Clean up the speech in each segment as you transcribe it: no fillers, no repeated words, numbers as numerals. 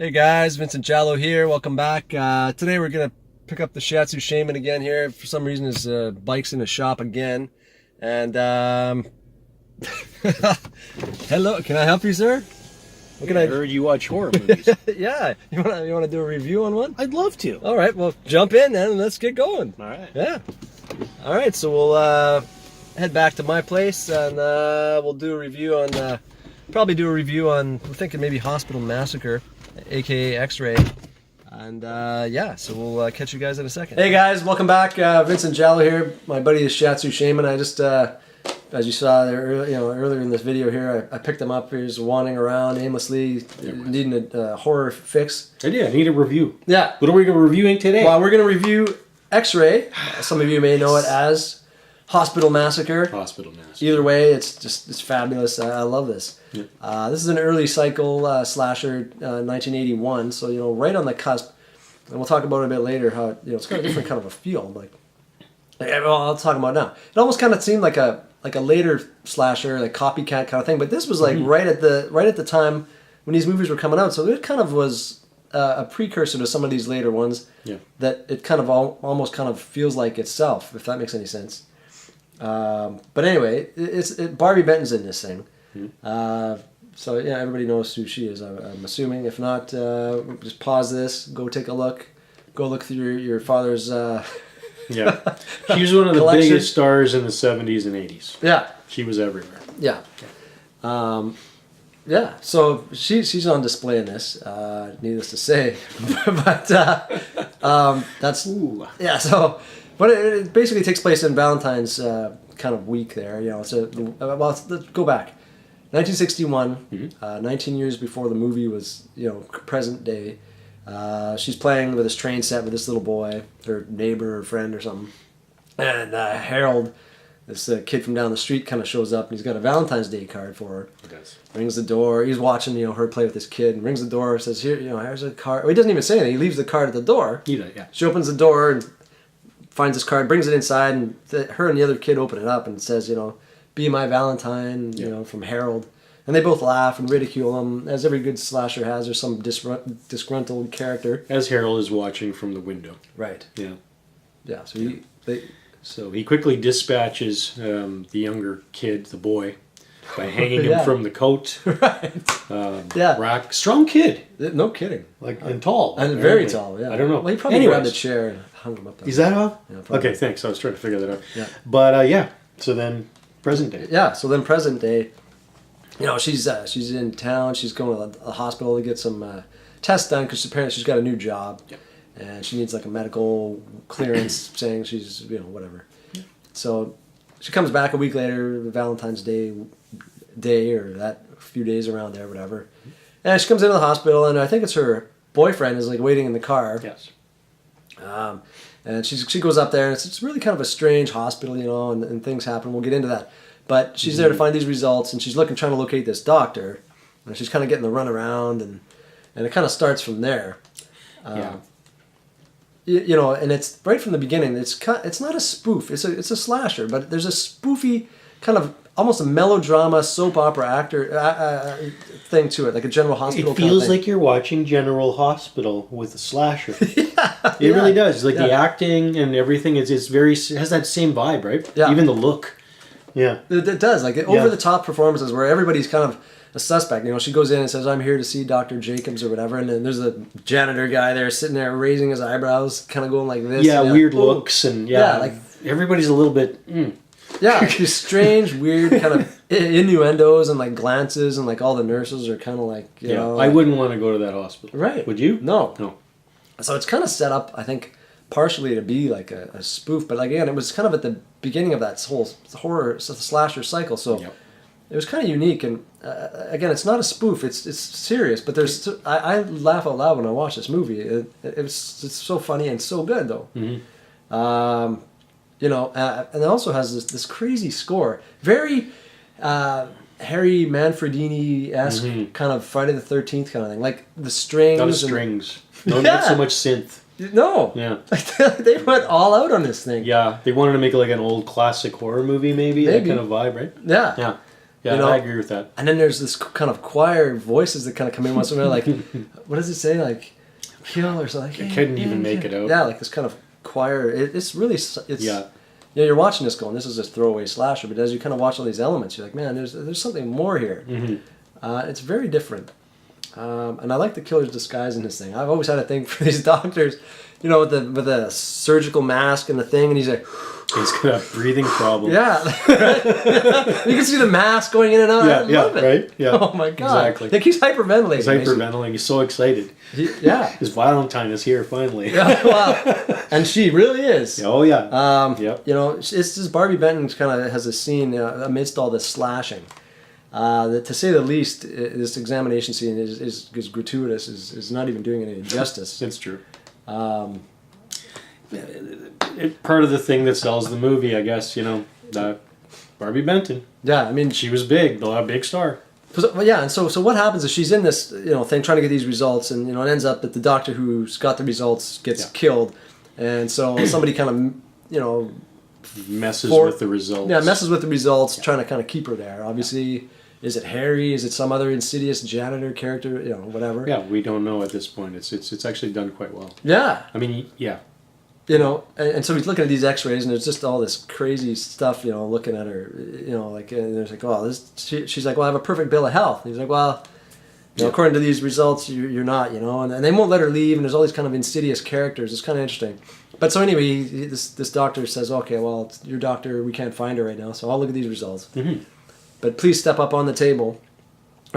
Hey guys, Vincent Giallo here. Welcome back. Today we're gonna pick up the Shiatsu Shaman again here. For some reason, his bike's in the shop again. And hello, can I help you, sir? What can I heard you watch horror movies. Yeah, you wanna do a review on one? I'd love to. All right, well jump in then and let's get going. All right. Yeah. All right, so we'll head back to my place and we'll do a review on. Probably do a review on. I'm thinking maybe Hospital Massacre, aka X-Ray, and yeah, so we'll catch you guys in a second. Hey guys, welcome back. Vincent Giallo here. My buddy is Shiatsu Shaman. I just, as you saw there, earlier in this video here, I picked him up. He was wandering around aimlessly, needing a horror fix. I need a review. Yeah. What are we reviewing today? Well, we're going to review X-Ray. Some of you may know it as Hospital Massacre. Hospital Massacre. Either way, it's fabulous. I love this. Yep. This is an early cycle slasher, 1981. So right on the cusp. And we'll talk about it a bit later. How it's got a different kind of a feel. Well, I'll talk about it now. It almost kind of seemed like a later slasher, like copycat kind of thing. But this was like right at the time when these movies were coming out. So it kind of was a precursor to some of these later ones. Yeah. That it kind of almost kind of feels like itself, if that makes any sense. But anyway, Barbi Benton's in this thing. So yeah, everybody knows who she is, I'm assuming. If not, just pause this, go take a look, go look through your father's yeah. She was one of the biggest stars in the 70s and 80s. Yeah. She was everywhere. Yeah. Yeah, so she's on display in this, needless to say. But that's... Ooh. Yeah, so... But it basically takes place in Valentine's kind of week there, So, well, let's go back. 1961, 19 years before the movie was, present day. She's playing with this train set with this little boy, her neighbor or friend or something. And Harold, this kid from down the street, kind of shows up and he's got a Valentine's Day card for her. He does. Rings the door. He's watching, her play with this kid and rings the door, says, here, here's a card. Well, he doesn't even say anything. He leaves the card at the door. He does, yeah. She opens the door and finds this card, brings it inside, and her and the other kid open it up and says, be my Valentine, from Harold. And they both laugh and ridicule him, as every good slasher has. There's some disgruntled character. As Harold is watching from the window. Right. Yeah. Yeah, so he quickly dispatches the younger kid, the boy, by hanging him from the coat. Right. Rack. Strong kid. No kidding. And tall. And very tall, yeah. I don't know. Well, he probably grabbed a chair and hung him up there. Is that how? Yeah, probably. Okay, thanks. I was trying to figure that out. Yeah. But yeah, so then present day. Yeah, so then present day, she's in town. She's going to the hospital to get some tests done because apparently she's got a new job. Yeah. And she needs like a medical clearance saying she's, whatever. Yeah. So she comes back a week later, Valentine's Day or that few days around there, whatever. And she comes into the hospital and I think it's her boyfriend is like waiting in the car. Yes. And she goes up there and it's really kind of a strange hospital, and things happen. We'll get into that. But she's there to find these results and she's trying to locate this doctor. And she's kind of getting the run around and it kind of starts from there. Yeah. And it's right from the beginning. It's not a spoof. It's a slasher, but there's a spoofy kind of almost a melodrama soap opera actor thing to it, like a General Hospital. It feels like you're watching General Hospital with a slasher. It really does. Like the acting and everything it has that same vibe, right? Yeah. Even the look. Yeah. It does. Like over the top performances where everybody's kind of a suspect. She goes in and says, "I'm here to see Dr. Jacobs" or whatever, and then there's a janitor guy there sitting there raising his eyebrows, kind of going like this. Yeah, weird looks and like everybody's a little bit. Yeah, these strange, weird kind of innuendos and like glances and like all the nurses are kind of like you know. I wouldn't want to go to that hospital. Right? Would you? No. So it's kind of set up, I think, partially to be like a spoof, but again, it was kind of at the beginning of that whole horror slasher cycle, so. Yep. It was kind of unique, and again, it's not a spoof. It's serious, but I laugh out loud when I watch this movie. It's so funny and so good, though. Mm-hmm. And it also has this crazy score, very Harry Manfredini-esque kind of Friday the 13th kind of thing, like the strings. Not strings. Not so much synth. No. Yeah. They went all out on this thing. Yeah, they wanted to make it like an old classic horror movie, maybe. That kind of vibe, right? Yeah. Yeah, You know? I agree with that. And then there's this kind of choir voices that kind of come in once in a while, like, what does it say? Like, kill or something. I couldn't even make it out. Yeah, like this kind of choir. It's really, Yeah. You know, you're watching this going, this is just throwaway slasher, but as you kind of watch all these elements, you're like, man, there's something more here. It's very different. And I like the killer's disguise in this thing. I've always had a thing for these doctors, you know, with the surgical mask and the thing, and he's like, He's got a breathing problem. yeah. You can see the mask going in and out. I love it. Right? Yeah. Oh my god. Exactly. Like he's hyperventilating. He's hyperventilating. He's so excited. Yeah. His Valentine is here finally. Yeah, wow. And she really is. Oh yeah. Yep. You know, it's just Barbie Benton kind of has a scene amidst all this slashing. That, to say the least, this examination scene is gratuitous. Is not even doing any justice. It's true. Part of the thing that sells the movie, I guess, you know, Barbie Benton. Yeah, I mean, She was big, a big star. well, yeah, and so what happens is she's in this, you know, thing trying to get these results, and you know, it ends up that the doctor who's got the results gets killed, and so somebody kind of, you know, Messes with the results. Yeah, messes with the results, trying to kind of keep her there. Obviously, is it Harry? Is it some other insidious janitor character? You know, whatever. Yeah, we don't know at this point. It's actually done quite well. Yeah. I mean, yeah. You know, and so he's looking at these X-rays, and there's just all this crazy stuff. You know, looking at her. You know, like, and there's like, oh, this. She's like, well, I have a perfect bill of health. And he's like, well, you know, according to these results, you're not. You know, and they won't let her leave, and there's all these kind of insidious characters. It's kind of interesting. But so anyway, this doctor says, okay, well, it's your doctor. We can't find her right now, so I'll look at these results. Mm-hmm. But please step up on the table.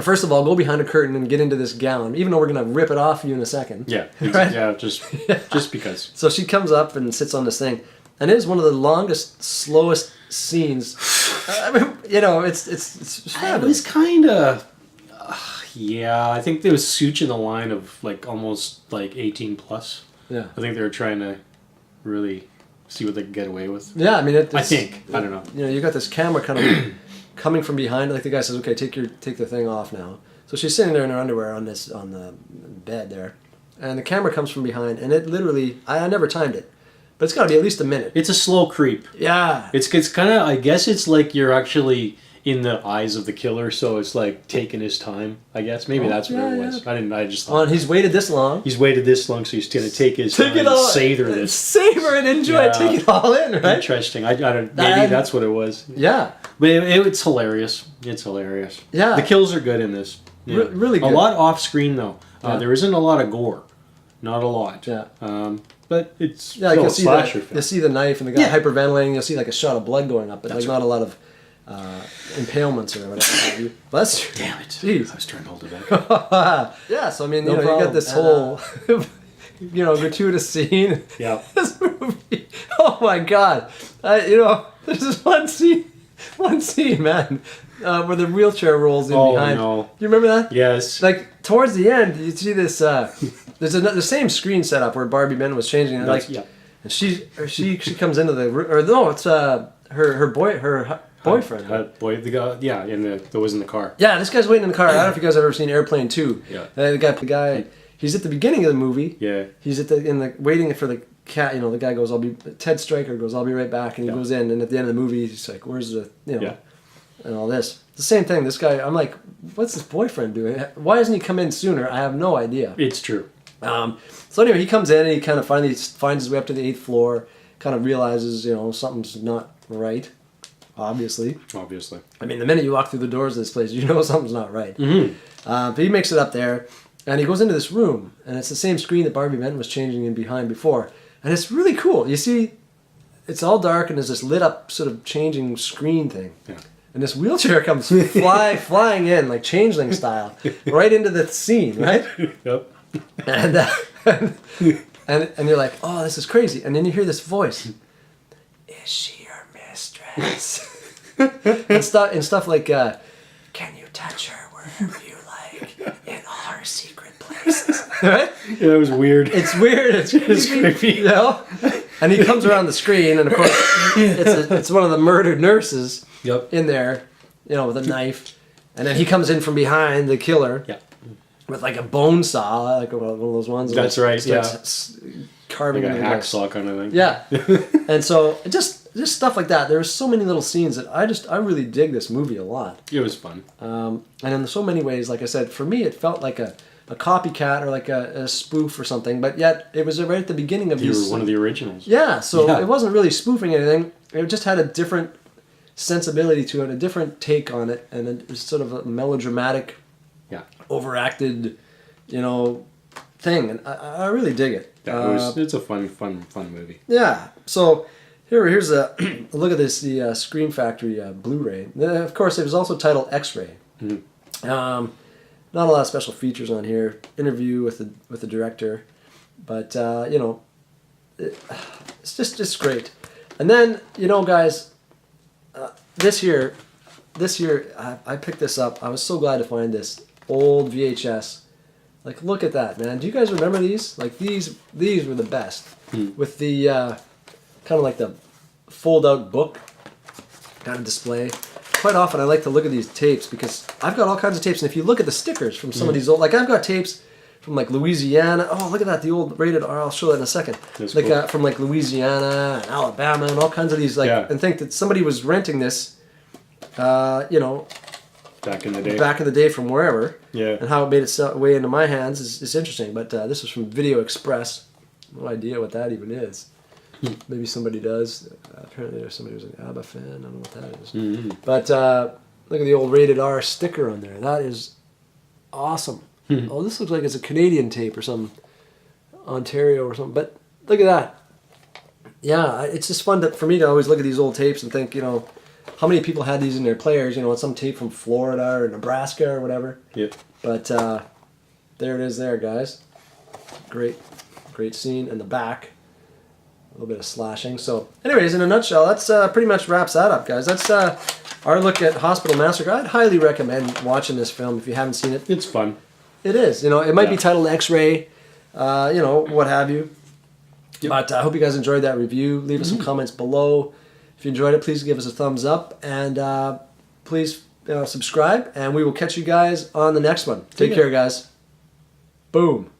First of all, go behind a curtain and get into this gown, even though we're going to rip it off you in a second. Yeah. Right? Yeah, just because. So she comes up and sits on this thing. And it is one of the longest, slowest scenes. I mean, you know, it's It fabulous. was kind of... yeah, I think there was Such in the line of like almost like 18 plus. Yeah. I think they were trying to really see what they could get away with. Yeah, I mean, I think. I don't know. You know, you got this camera kind of coming from behind. Like the guy says, okay, take the thing off now. So she's sitting there in her underwear on the bed there. And the camera comes from behind. And it literally, I never timed it. But it's got to be at least a minute. It's a slow creep. Yeah. It's kind of, I guess it's like you're actually in the eyes of the killer, so it's like taking his time, I guess. Maybe that's what it was. Yeah. I just Oh, thought. and he's waited this long. He's waited this long, so he's going to take his time Take it and all. savor this. Savor and enjoy it. Yeah. Take it all in, right? Interesting. I don't, maybe that's what it was. Yeah. But it's hilarious. It's hilarious. Yeah. The kills are good in this. Yeah. Really good. A lot off screen, though. Yeah. There isn't a lot of gore. Not a lot. Yeah. But it's Yeah, still you'll a see slasher you'll film. see the knife and the guy Yeah. hyperventilating. You'll see like a shot of blood going up, but That's like not a lot of impalements or whatever. Bless you. Damn it. Jeez. I was trying to hold it back. Yeah, so I mean, No you know, you got problem. this whole, you know, gratuitous scene. Yeah. This movie. Oh my God. You know, there's this one scene, man, where the wheelchair rolls in behind. No. You remember that? Yes. Like towards the end, you see this. There's the same screen setup where Barbie Benton was changing it. Like, yeah. and she comes into the or no, it's her boyfriend. Boy, the guy, yeah, that was in the car. Yeah, this guy's waiting in the car. I don't know if you guys have ever seen Airplane 2. Yeah. The guy, he's at the beginning of the movie. Yeah. He's waiting for the cat. You know, the guy goes, Ted Stryker goes, I'll be right back, and he goes in, and at the end of the movie, he's like, where's the, you know, Yeah. and all this. The same thing. This guy, I'm like, what's this boyfriend doing? Why hasn't he come in sooner? I have no idea. It's true. So anyway, he comes in and he kind of finally finds his way up to the 8th floor, kind of realizes, you know, something's not right, obviously. Obviously. I mean, the minute you walk through the doors of this place, you know something's not right. Mm-hmm. But he makes it up there, and he goes into this room, and it's the same screen that Barbie Benton was changing in behind before. And it's really cool. You see, it's all dark, and there's this lit up sort of changing screen thing. Yeah. And this wheelchair comes flying in, like changeling style, right into the scene, right? Yep. And, and you're like, oh, this is crazy. And then you hear this voice. Is she your mistress? and stuff like, can you touch her wherever you like in all her secret places? Right? Yeah, it was weird. It's weird. It's creepy. You know? And he comes around the screen, and of course, it's one of the murdered nurses in there, you know, with a knife. And then he comes in from behind, the killer. Yeah. With like a bone saw, like one of those ones. That's right, starts carving like a into the hacksaw kind of thing. Yeah. And so, just stuff like that. There were so many little scenes that I really dig this movie a lot. It was fun. And in so many ways, like I said, for me, it felt like a copycat or like a spoof or something, but yet it was right at the beginning of You were one of the originals. Yeah, so it wasn't really spoofing anything. It just had a different sensibility to it, a different take on it, and it was sort of a melodramatic, overacted, thing, and I really dig it. It's a fun movie. Yeah, so here's a look at this, the Scream Factory Blu-ray. Of course, it was also titled X-Ray. Mm-hmm. Not a lot of special features on here. Interview with the director, but it's just great. And then guys, this year I picked this up. I was so glad to find this old VHS. Like, look at that, man. Do you guys remember these? Like, these were the best. With the kind of like the fold-out book kind of display. Quite often I like to look at these tapes because I've got all kinds of tapes, and if you look at the stickers from some of these old, like I've got tapes from like Louisiana. Oh, look at that, the old rated R. I'll show that in a second. That's like cool. From like Louisiana and Alabama and all kinds of these, like, and think that somebody was renting this, back in the day from wherever. Yeah. And how it made its way into my hands is interesting. But this was from Video Express. No idea what that even is. Maybe somebody does. Apparently there's somebody who's an ABBA fan. I don't know what that is. Mm-hmm. But look at the old rated R sticker on there. That is awesome. Oh, this looks like it's a Canadian tape or some Ontario or something. But look at that. Yeah, it's just fun for me to always look at these old tapes and think, how many people had these in their players? On some tape from Florida or Nebraska or whatever. Yep. But there it is there, guys. Great scene in the back. A little bit of slashing. So, anyways, in a nutshell, that's pretty much wraps that up, guys. That's our look at Hospital Massacre. I'd highly recommend watching this film if you haven't seen it. It's fun. It is. It might be titled X-Ray, what have you. Yep. But I hope you guys enjoyed that review. Leave us some comments below. If you enjoyed it, please give us a thumbs up. And please subscribe. And we will catch you guys on the next one. Take care, guys. Boom.